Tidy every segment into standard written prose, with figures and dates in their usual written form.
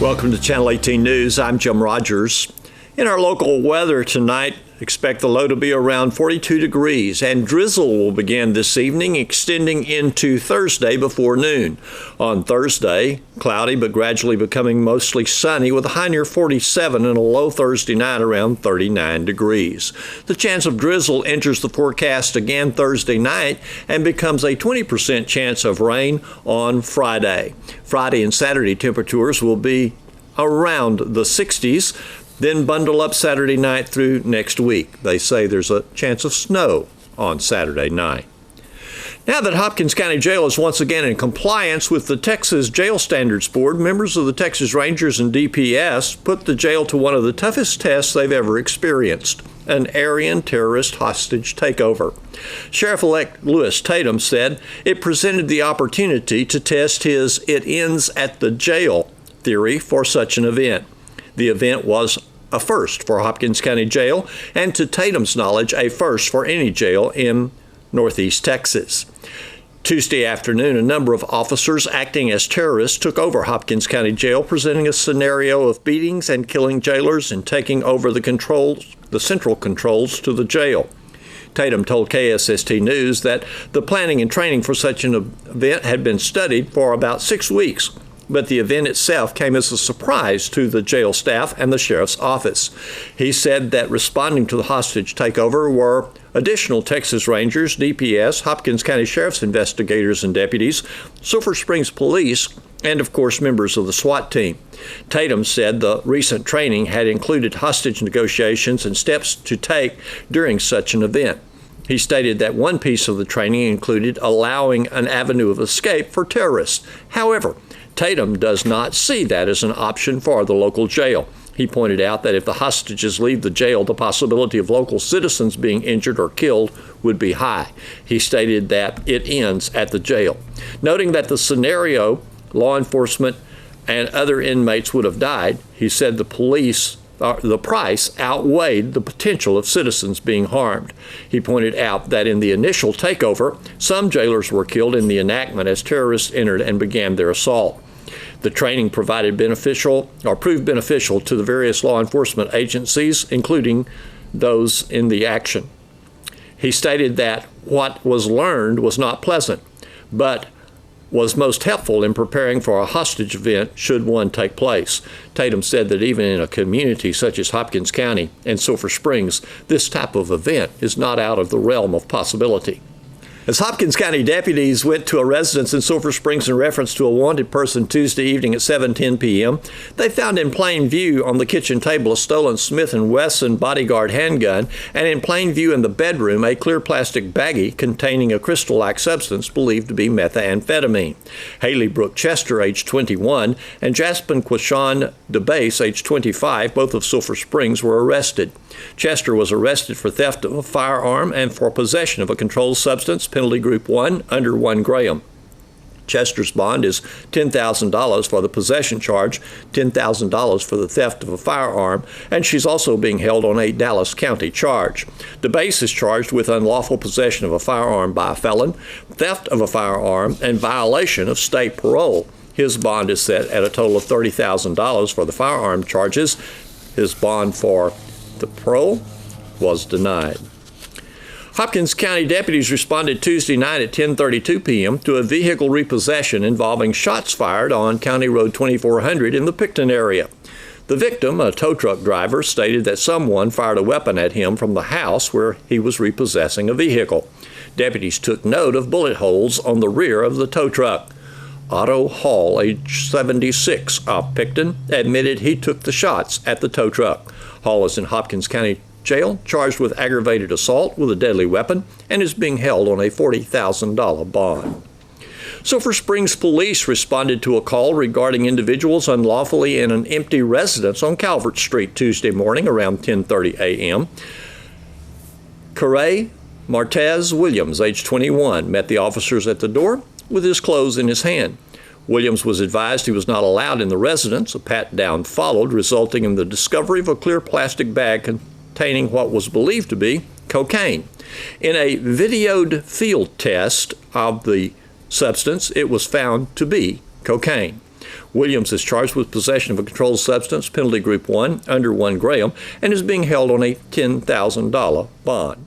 Welcome to Channel 18 News. I'm Jim Rogers. In our local weather tonight, expect the low to be around 42 degrees, and drizzle will begin this evening, extending into Thursday before noon. On Thursday, cloudy but gradually becoming mostly sunny with a high near 47 and a low Thursday night around 39 degrees. The chance of drizzle enters the forecast again Thursday night and becomes a 20% chance of rain on Friday. Friday and Saturday temperatures will be around the 60s. Then bundle up Saturday night through next week. They say there's a chance of snow on Saturday night. Now that Hopkins County Jail is once again in compliance with the Texas Jail Standards Board, members of the Texas Rangers and DPS put the jail to one of the toughest tests they've ever experienced, an Aryan terrorist hostage takeover. Sheriff-elect Lewis Tatum said it presented the opportunity to test his "it ends at the jail" theory for such an event. The event was a first for Hopkins County Jail, and to Tatum's knowledge, a first for any jail in Northeast Texas. Tuesday afternoon, a number of officers acting as terrorists took over Hopkins County Jail, presenting a scenario of beatings and killing jailers and taking over the central controls to the jail. Tatum told KSST News that the planning and training for such an event had been studied for about 6 weeks. But the event itself came as a surprise to the jail staff and the sheriff's office. He said that responding to the hostage takeover were additional Texas Rangers, DPS, Hopkins County Sheriff's investigators and deputies, Sulphur Springs Police, and of course members of the SWAT team. Tatum said the recent training had included hostage negotiations and steps to take during such an event. He stated that one piece of the training included allowing an avenue of escape for terrorists. However, Tatum does not see that as an option for the local jail. He pointed out that if the hostages leave the jail, the possibility of local citizens being injured or killed would be high. He stated that it ends at the jail, noting that the scenario, law enforcement and other inmates would have died. He said the price outweighed the potential of citizens being harmed. He pointed out that in the initial takeover, some jailers were killed in the enactment as terrorists entered and began their assault. The training proved beneficial to the various law enforcement agencies, including those in the action. He stated that what was learned was not pleasant, but was most helpful in preparing for a hostage event should one take place. Tatum said that even in a community such as Hopkins County and Sulphur Springs, this type of event is not out of the realm of possibility. As Hopkins County deputies went to a residence in Sulphur Springs in reference to a wanted person Tuesday evening at 7:10 p.m., they found in plain view on the kitchen table a stolen Smith & Wesson bodyguard handgun, and in plain view in the bedroom a clear plastic baggie containing a crystal-like substance believed to be methamphetamine. Haley Brooke Chester, age 21, and Jasmine Quashawn DeBase, age 25, both of Sulphur Springs, were arrested. Chester was arrested for theft of a firearm and for possession of a controlled substance, penalty group 1, under 1 gram. Chester's bond is $10,000 for the possession charge, $10,000 for the theft of a firearm, and she's also being held on a Dallas County charge. DeBase is charged with unlawful possession of a firearm by a felon, theft of a firearm, and violation of state parole. His bond is set at a total of $30,000 for the firearm charges. His bond for the parole was denied. Hopkins County deputies responded Tuesday night at 10:32 p.m. to a vehicle repossession involving shots fired on County Road 2400 in the Picton area. The victim, a tow truck driver, stated that someone fired a weapon at him from the house where he was repossessing a vehicle. Deputies took note of bullet holes on the rear of the tow truck. Otto Hall, age 76, of Picton, admitted he took the shots at the tow truck. Hall is in Hopkins County Jail, charged with aggravated assault with a deadly weapon, and is being held on a $40,000 bond. Sulphur Springs Police responded to a call regarding individuals unlawfully in an empty residence on Calvert Street Tuesday morning around 10:30 a.m. Corey Martez Williams, age 21, met the officers at the door with his clothes in his hand. Williams was advised he was not allowed in the residence. A pat-down followed, resulting in the discovery of a clear plastic bag containing what was believed to be cocaine. In a videoed field test of the substance, it was found to be cocaine. Williams is charged with possession of a controlled substance, penalty group 1, under 1 gram, and is being held on a $10,000 bond.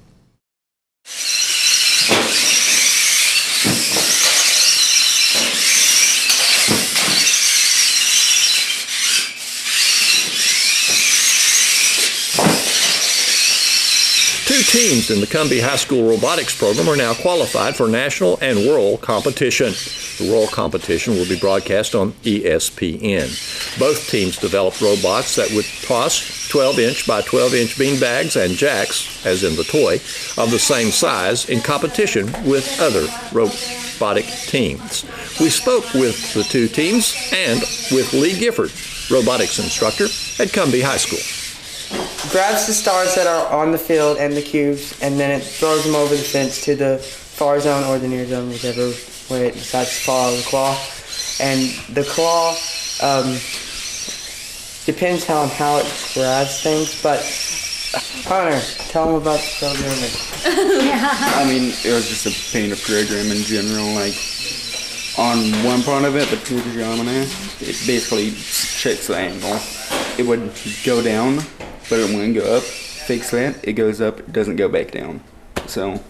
Two teams in the Cumbie High School robotics program are now qualified for national and world competition. The world competition will be broadcast on ESPN. Both teams developed robots that would toss 12-inch by 12-inch bean bags and jacks, as in the toy, of the same size in competition with other robotic teams. We spoke with the two teams and with Lee Gifford, robotics instructor at Cumbie High School. Grabs the stars that are on the field and the cubes, and then it throws them over the fence to the far zone or the near zone, whichever way it decides to follow the claw. And the claw depends on how it grabs things, but Connor, tell them about the programming. I mean, it was just a paint of program in general. Like, on one part of it, the program, it basically checks the angle. It would go down, but it wouldn't go up. Fix that, it goes up, it doesn't go back down. So,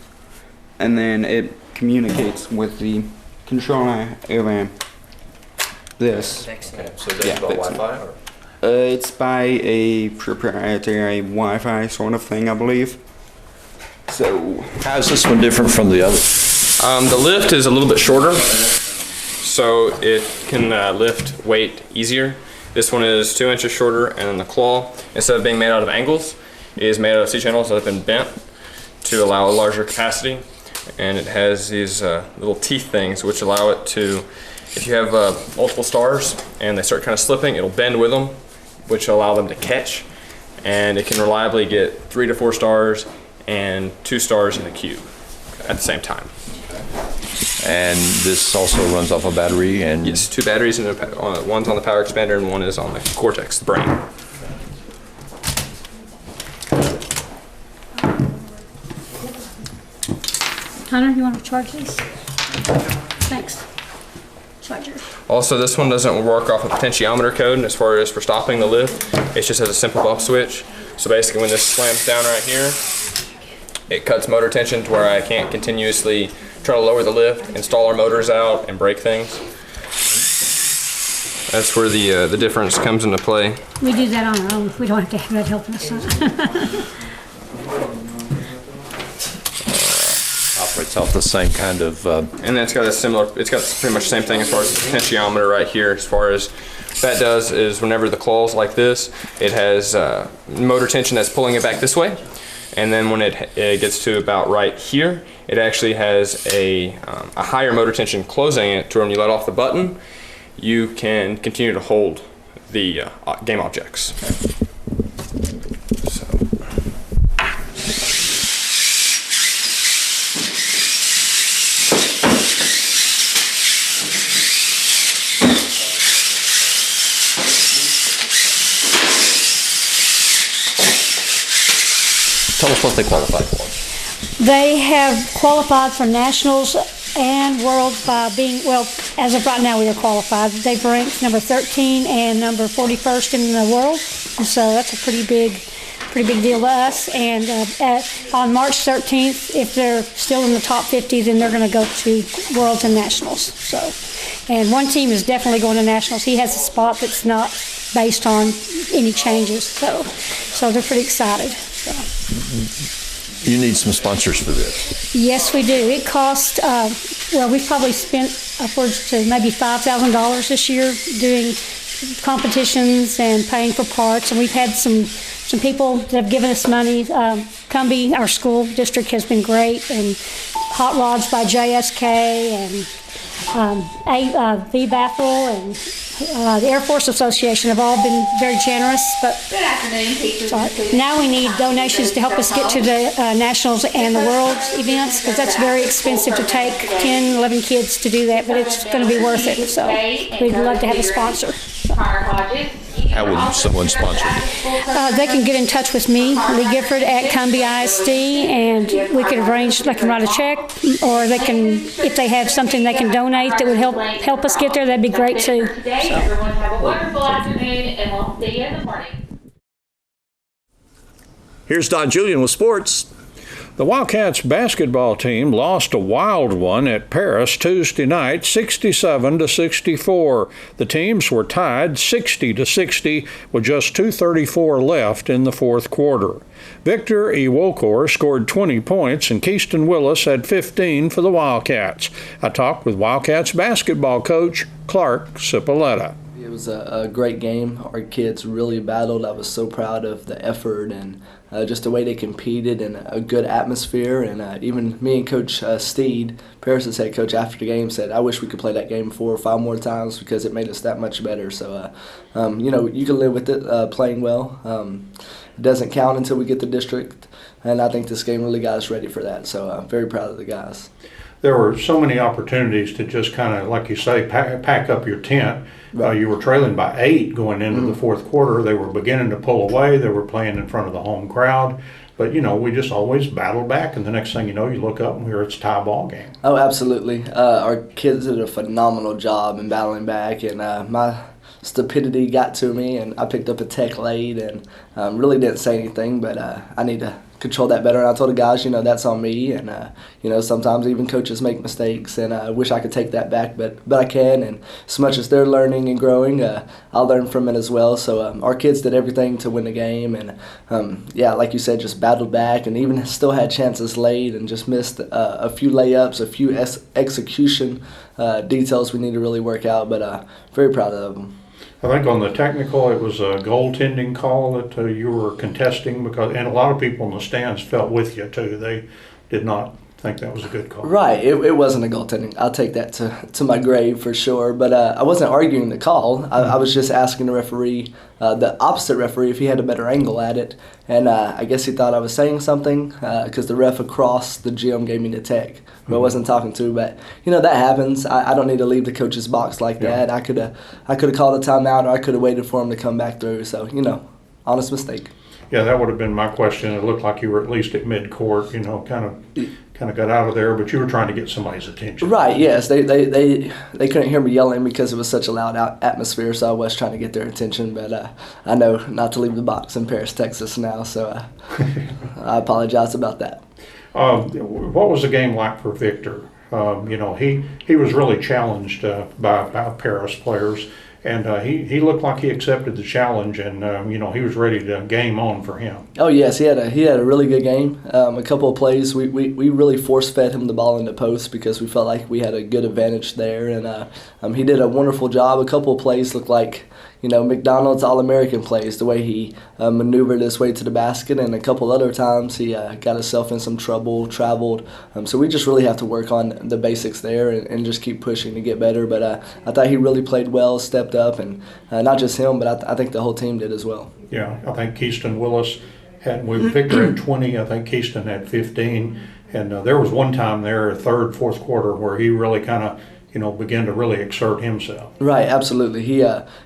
and then it communicates with the controller over this. Okay, so that's by Wi-Fi? Or? It's by a proprietary Wi-Fi sort of thing, I believe. So, how is this one different from the other? The lift is a little bit shorter, so it can lift weight easier. This one is 2 inches shorter, and then the claw, instead of being made out of angles, is made out of C-channels that have been bent to allow a larger capacity. And it has these little teeth things which allow it to, if you have multiple stars and they start kind of slipping, it'll bend with them, which will allow them to catch. And it can reliably get 3 to 4 stars and 2 stars in the cube at the same time. And this also runs off a battery? And yes, 2 batteries, and one's on the power expander and one is on the cortex, the brain. Hunter, you want to charge these? Thanks. Charger. Also, this one doesn't work off a potentiometer code as far as for stopping the lift. It just has a simple bump switch. So basically when this slams down right here, it cuts motor tension to where I can't continuously try to lower the lift, install our motors out, and break things. That's where the difference comes into play. We do that on our own. We don't have to have that helping us. Operates off the same kind of... And then it's got pretty much the same thing as far as the potentiometer right here. As far as that does is whenever the claw's like this, it has motor tension that's pulling it back this way. And then when it gets to about right here, it actually has a higher motor tension closing it to when you let off the button, you can continue to hold the game objects. So. Tell us what they qualified for. They have qualified for nationals and worlds by being, well, as of right now we are qualified. They've ranked number 13 and number 41st in the world, and so that's a pretty big deal to us. And on March 13th, if they're still in the top 50, then they're going to go to worlds and nationals. So, and one team is definitely going to nationals. He has a spot that's not based on any changes, so they're pretty excited. So. You need some sponsors for this. Yes, we do. It costs, well, we've probably spent upwards to maybe $5,000 this year doing competitions and paying for parts. And we've had some people that have given us money. Cumbie, our school district, has been great. And Hot Rods by JSK and VBAFL and the Air Force Association have all been very generous. But good afternoon, teachers. Now we need donations to help us get to the nationals and the world's events, because that's very expensive to take 10, 11 kids to do that, but it's going to be worth it. So we'd love to have a sponsor. Connor Hodges, how would someone sponsor you? They can get in touch with me, Lee Gifford at Cumbia ISD, and we can arrange. They can write a check, or they can, if they have something they can donate that would help us get there. That'd be great too. Everyone have a wonderful afternoon, and we'll see you in the morning. Here's Don Julian with sports. The Wildcats basketball team lost a wild one at Paris Tuesday night, 67-64. The teams were tied 60-60 with just 2:34 left in the fourth quarter. Victor Iwokor scored 20 points and Keaston Willis had 15 for the Wildcats. I talked with Wildcats basketball coach Clark Cipolletta. It was a great game. Our kids really battled. I was so proud of the effort and just the way they competed and a good atmosphere. And even me and Coach Steed, Paris' head coach, after the game said, I wish we could play that game 4 or 5 more times because it made us that much better. So, you can live with it playing well. It doesn't count until we get the district, and I think this game really got us ready for that. So I'm very proud of the guys. There were so many opportunities to just kind of, like you say, pack up your tent. Right. You were trailing by 8 going into the fourth quarter. They were beginning to pull away. They were playing in front of the home crowd. But, we just always battled back, and the next thing you know, you look up and here it's a tie ball game. Oh, absolutely. Our kids did a phenomenal job in battling back, and my stupidity got to me, and I picked up a tech late and really didn't say anything, but I need to control that better. And I told the guys, that's on me, and sometimes even coaches make mistakes, and I wish I could take that back, but I can. And as much as they're learning and growing, I'll learn from it as well. So our kids did everything to win the game, and like you said, just battled back, and even still had chances late, and just missed a few layups, a few execution details we need to really work out. But very proud of them. I think on the technical, it was a goaltending call that you were contesting, and a lot of people in the stands felt with you too. They did not think that was a good call. Right, it wasn't a goaltending. I'll take that to my grave for sure. But I wasn't arguing the call. I was just asking the referee, the opposite referee, if he had a better angle at it. And I guess he thought I was saying something because the ref across the gym gave me the tech who I wasn't talking to. But that happens. I don't need to leave the coach's box like that. I could have called a timeout, or I could have waited for him to come back through. So honest mistake. Yeah, that would have been my question. It looked like you were at least at mid-court, kind of got out of there, but you were trying to get somebody's attention. Right, yes. They couldn't hear me yelling because it was such a loud atmosphere, so I was trying to get their attention. But I know not to leave the box in Paris, Texas now, so I apologize about that. What was the game like for Victor? He was really challenged by Paris players. And he looked like he accepted the challenge, and he was ready to game on for him. Oh yes, he had a really good game. A couple of plays, we really force fed him the ball in the post because we felt like we had a good advantage there, and he did a wonderful job. A couple of plays looked like McDonald's All-American plays, the way he maneuvered his way to the basket, and a couple other times he got himself in some trouble, traveled. So we just really have to work on the basics there and just keep pushing to get better. But I thought he really played well, stepped up, and not just him, but I think the whole team did as well. Yeah, I think Keaston Willis Victor had 20, I think Keaston had 15, and there was one time there, third, fourth quarter, where he really kind of began to really exert himself. Right, absolutely.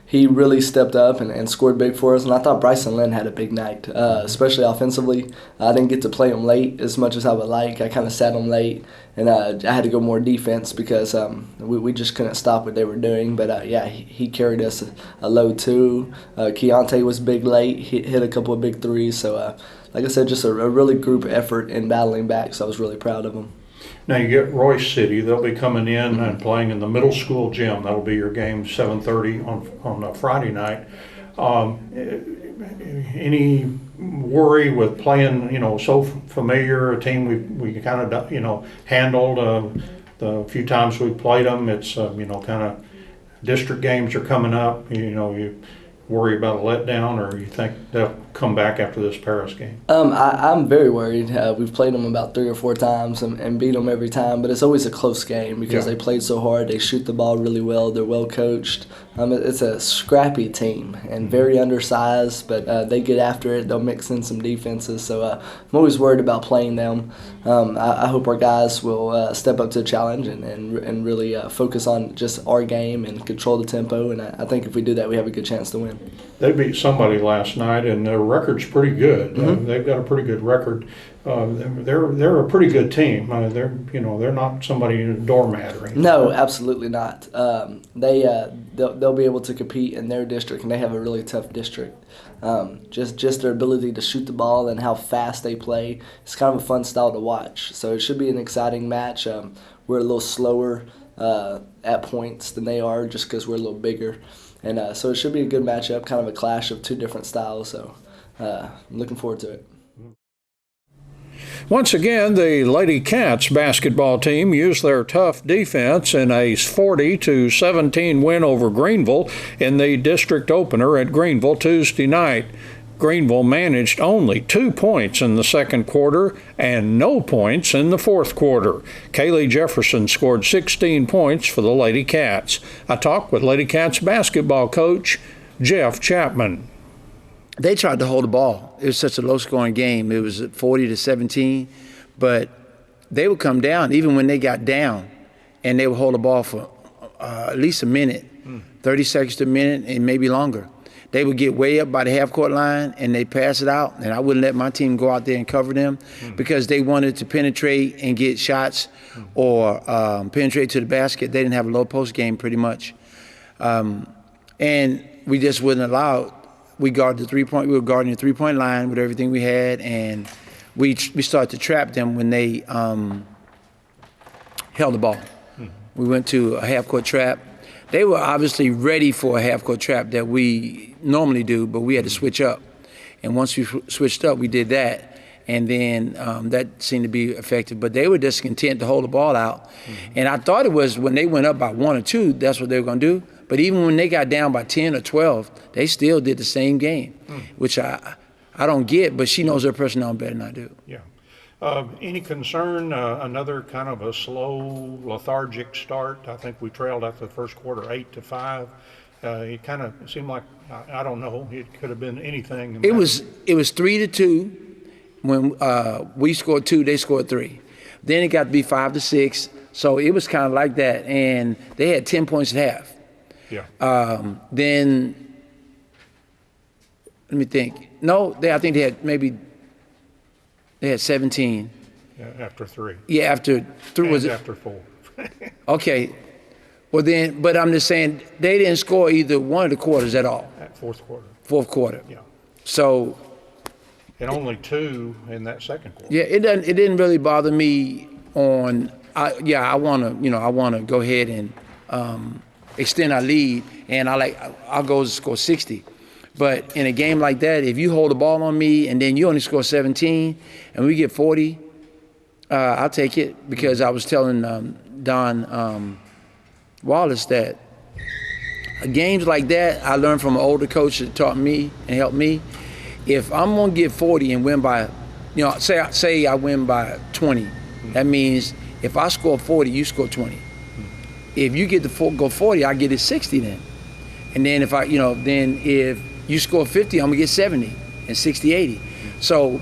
He really stepped up and scored big for us, and I thought Bryson Lynn had a big night, especially offensively. I didn't get to play him late as much as I would like. I kind of sat him late, and I had to go more defense because we just couldn't stop what they were doing. But he carried us a load too. Ch.18 was big late. He hit a couple of big threes. So, like I said, just a really group effort in battling back, so I was really proud of him. Now you get Royce City. They'll be coming in and playing in the middle school gym. That'll be your game 7:30 on a Friday night. Any worry with playing, so familiar a team we kind of handled the few times we played them? It's kind of district games are coming up. You worry about a letdown, or you think they'll come back after this Paris game? I'm very worried. We've played them about 3 or 4 times and beat them every time, but it's always a close game because they played so hard. They shoot the ball really well. They're well coached. It's a scrappy team and very undersized, but they get after it. They'll mix in some defenses, so I'm always worried about playing them. I hope our guys will step up to the challenge and really focus on just our game and control the tempo, and I think if we do that, we have a good chance to win. they beat somebody last night, and their record's pretty good. They've got a pretty good record. They're a pretty good team. They're not somebody doormat or anything. No, absolutely not. They'll be able to compete in their district, and they have a really tough district. Just their ability to shoot the ball and how fast they play. It's kind of a fun style to watch. So it should be an exciting match. We're a little slower at points than they are, just because we're a little bigger, and so it should be a good matchup. Kind of a clash of two different styles. So I'm looking forward to it. Once again, the Lady Cats basketball team used their tough defense in a 40-17 win over Greenville in the district opener at Greenville Tuesday night. Greenville managed only 2 points in the second quarter and no points in the fourth quarter. Kaylee Jefferson scored 16 points for the Lady Cats. I talked with Lady Cats basketball coach Jeff Chapman. They tried to hold the ball. It was such a low-scoring game. It was 40-17, but they would come down even when they got down, and they would hold the ball for at least a minute, 30 seconds to a minute, and maybe longer. They would get way up by the half-court line, and they'd pass it out, and I wouldn't let my team go out there and cover them because they wanted to penetrate and get shots or penetrate to the basket. They didn't have a low-post game pretty much. And we just wouldn't allow it. We were guarding the three-point line with everything we had, and we started to trap them when they held the ball. We went to a half-court trap. They were obviously ready for a half-court trap that we normally do, but we had to switch up. And once we switched up, we did that, and then that seemed to be effective. But they were just content to hold the ball out. And I thought it was when they went up by 1 or 2, that's what they were going to do. But even when they got down by 10 or 12, they still did the same game, which I don't get, but she knows her personnel better than I do. Yeah. Any concern, another kind of a slow, lethargic start? I think we trailed after the first quarter 8-5. It kind of seemed like, I don't know, it could have been anything. It was 3-2. When we scored 2, they scored 3. Then it got to be 5-6. So it was kind of like that. And they had 10 points at half. Yeah. Then, let me think. No, I think they had 17. Yeah, after 3. Yeah, after 3 was it? After 4. Okay. Well then, but I'm just saying they didn't score either one of the quarters at all. At fourth quarter. Fourth quarter. Yeah. So. And only 2 in that second quarter. Yeah, it didn't really bother me on. I want to go ahead and extend our lead, and I'll go score 60. But in a game like that, if you hold the ball on me and then you only score 17 and we get 40, I'll take it, because I was telling Don Wallace that games like that, I learned from an older coach that taught me and helped me. If I'm going to get 40 and win by, say I win by 20, that means if I score 40, you score 20. If you get to go 40, I get it 60 then. And then if you score 50, I'm gonna get 70 and 60, 80. So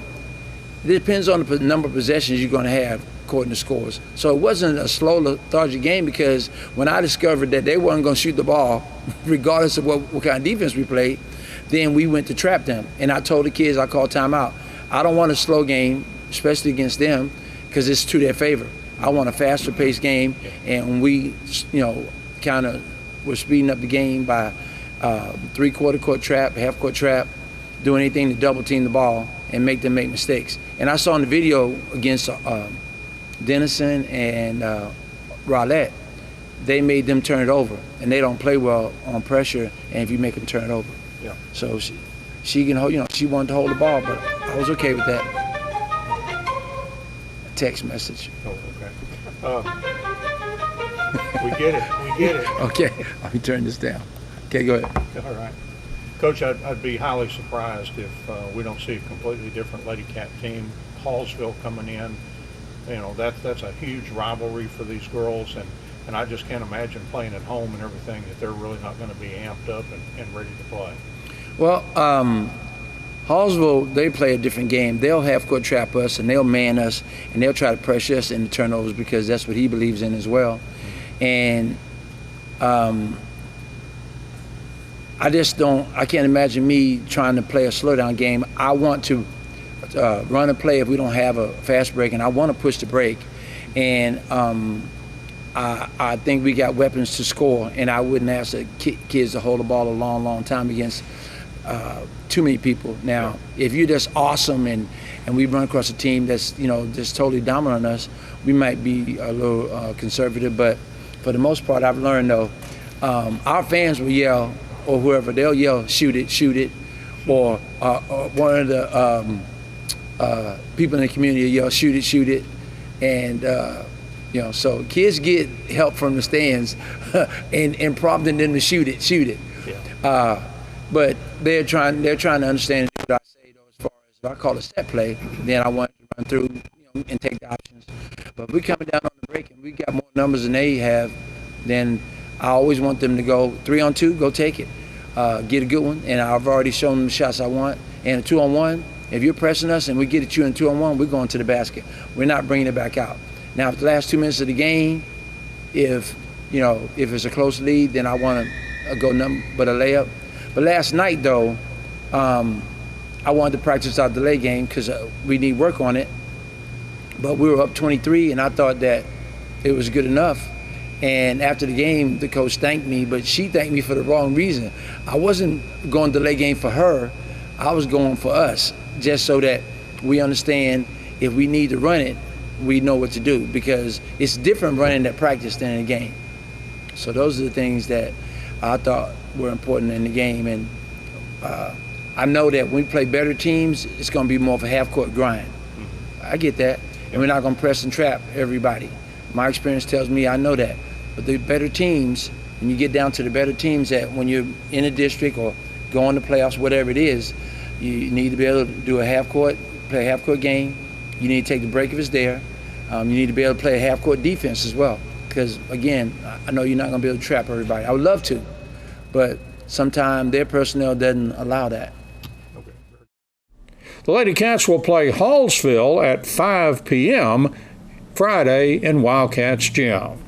it depends on the number of possessions you're gonna have according to scores. So it wasn't a slow, lethargic game, because when I discovered that they weren't gonna shoot the ball, regardless of what kind of defense we played, then we went to trap them. And I told the kids, I called timeout. I don't want a slow game, especially against them, because it's to their favor. I want a faster paced game, and we, kind of were speeding up the game by three-quarter court trap, half-court trap, do anything to double team the ball and make them make mistakes. And I saw in the video against Dennison and Rowlett, they made them turn it over, and they don't play well on pressure, and if you make them turn it over. Yeah. So she can hold, she wanted to hold the ball, but I was okay with that. Text message. Oh, okay. We get it. Okay, let me turn this down. Okay, go ahead. All right. Coach, I'd be highly surprised if we don't see a completely different Lady Cat team. Hallsville coming in, that's a huge rivalry for these girls, and I just can't imagine playing at home and everything that they're really not going to be amped up and ready to play. Well, Hallsville, they play a different game. They'll half-court trap us, and they'll man us, and they'll try to pressure us into turnovers, because that's what he believes in as well. And I can't imagine me trying to play a slow down game. I want to run a play if we don't have a fast break, and I want to push the break. And I think we got weapons to score, and I wouldn't ask the kids to hold the ball a long, long time against too many people. Now, if you're just awesome and we run across a team that's just totally dominant on us, we might be a little conservative. But for the most part, I've learned though, our fans will yell, or whoever, they'll yell, shoot it, or one of the people in the community will yell, shoot it, and so kids get help from the stands and prompting them to shoot it. Yeah. But they're trying to understand what I say though, as far as if I call a step play, then I want to run through and take the options. But if we're coming down on the break and we got more numbers than they have, then I always want them to go 3-on-2, go take it. Get a good one, and I've already shown them the shots I want. And a 2-on-1, if you're pressing us and we get at you in 2-on-1, we're going to the basket. We're not bringing it back out. Now, if the last 2 minutes of the game, if it's a close lead, then I want to go nothing but a layup. But last night, though, I wanted to practice our delay game because we need work on it. But we were up 23, and I thought that it was good enough. And after the game, the coach thanked me, but she thanked me for the wrong reason. I wasn't going delay game for her. I was going for us, just so that we understand if we need to run it, we know what to do, because it's different running at practice than in a game. So those are the things that I thought were important in the game. And I know that when we play better teams, it's going to be more of a half-court grind. I get that. And we're not going to press and trap everybody. My experience tells me I know that. But the better teams, when you get down to the better teams, that when you're in a district or going to playoffs, whatever it is, you need to be able to do a half-court, play a half-court game. You need to take the break if it's there. You need to be able to play a half-court defense as well. Because, again, I know you're not going to be able to trap everybody. I would love to, but sometimes their personnel doesn't allow that. The Lady Cats will play Hallsville at 5 p.m. Friday in Wildcats Gym.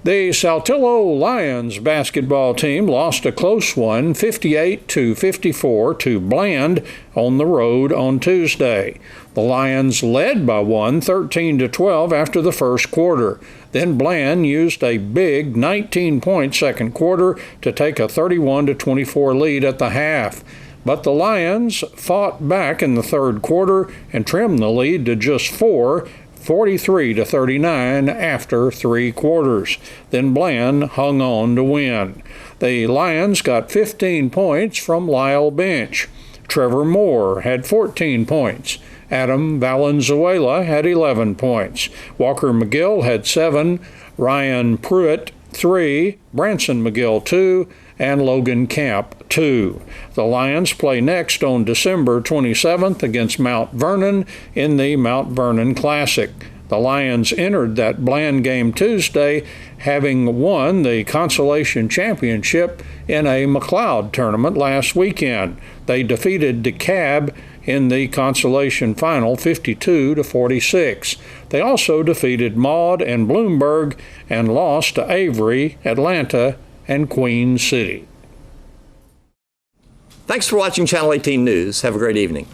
The Saltillo Lions basketball team lost a close one, 58-54, to Bland on the road on Tuesday. The Lions led by one, 13-12 after the first quarter. Then Bland used a big 19-point second quarter to take a 31-24 lead at the half. But the Lions fought back in the third quarter and trimmed the lead to just 4, 43-39 after 3 quarters. Then Bland hung on to win. The Lions got 15 points from Lyle Bench. Trevor Moore had 14 points. Adam Valenzuela had 11 points. Walker McGill had 7. Ryan Pruitt 3. Branson McGill 2. And Logan Camp 2. The Lions play next on December 27th against Mount Vernon in the Mount Vernon Classic. The Lions entered that Bland game Tuesday, having won the consolation championship in a McLeod tournament last weekend. They defeated DeKalb in the consolation final 52-46. They also defeated Maud and Bloomberg and lost to Avery, Atlanta, and Queen City. Thanks for watching Channel 18 News. Have a great evening.